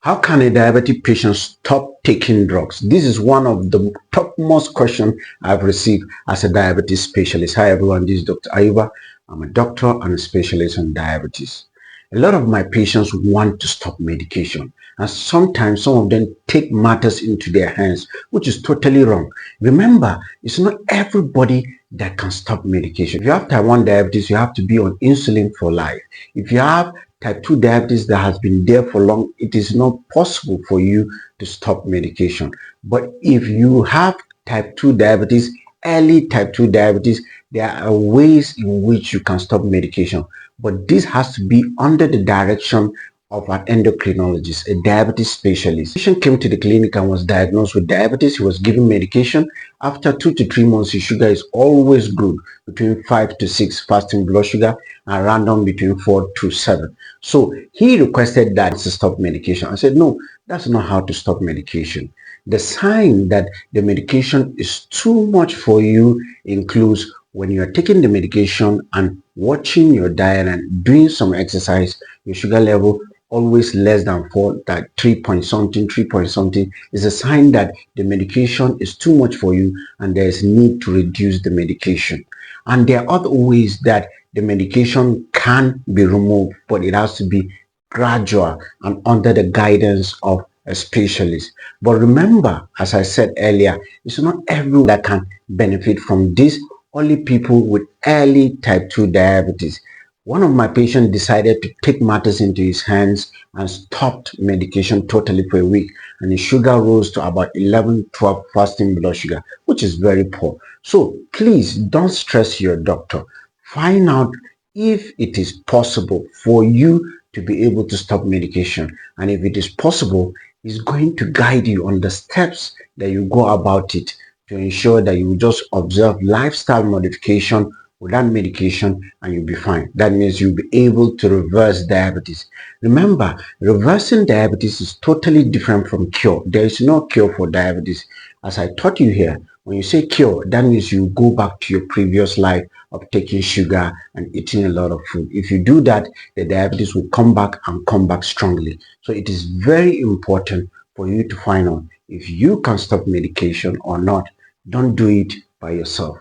How can a diabetic patient stop taking drugs? This is one of the topmost questions I've received as a diabetes specialist. Hi everyone, this is Dr. Ayuba. I'm a doctor and a specialist on diabetes. A lot of my patients want to stop medication, and sometimes some of them take matters into their hands, which is totally wrong. Remember, it's not everybody that can stop medication. If you have type 1 diabetes, you have to be on insulin for life. If you have type 2 diabetes that has been there for long, it is not possible for you to stop medication. But if you have type 2 diabetes, early type 2 diabetes, there are ways in which you can stop medication. But this has to be under the direction of an endocrinologist, a diabetes specialist. The patient came to the clinic and was diagnosed with diabetes. He was given medication. After 2 to 3 months, his sugar is always good, between 5 to 6 fasting blood sugar, and random between 4 to 7. So he requested that to stop medication. I said, no, that's not how to stop medication. The sign that the medication is too much for you includes when you are taking the medication and watching your diet and doing some exercise, your sugar level always less than 4, that 3 point something, 3 point something is a sign that the medication is too much for you and there is need to reduce the medication. And there are other ways that the medication can be removed, but it has to be gradual and under the guidance of a specialist. But remember, as I said earlier, it's not everyone that can benefit from this, only people with early type 2 diabetes. One of my patients decided to take matters into his hands and stopped medication totally for a week, and his sugar rose to about 11, 12 fasting blood sugar, which is very poor. So please don't stress your doctor. Find out if it is possible for you to be able to stop medication, and if it is possible, he's going to guide you on the steps that you go about it to ensure that you just observe lifestyle modification without medication and you'll be fine. That means you'll be able to reverse diabetes. Remember, reversing diabetes is totally different from cure. There is no cure for diabetes. As I taught you here, when you say cure, that means you go back to your previous life of taking sugar and eating a lot of food. If you do that, the diabetes will come back and come back strongly. So it is very important for you to find out if you can stop medication or not. Don't do it by yourself.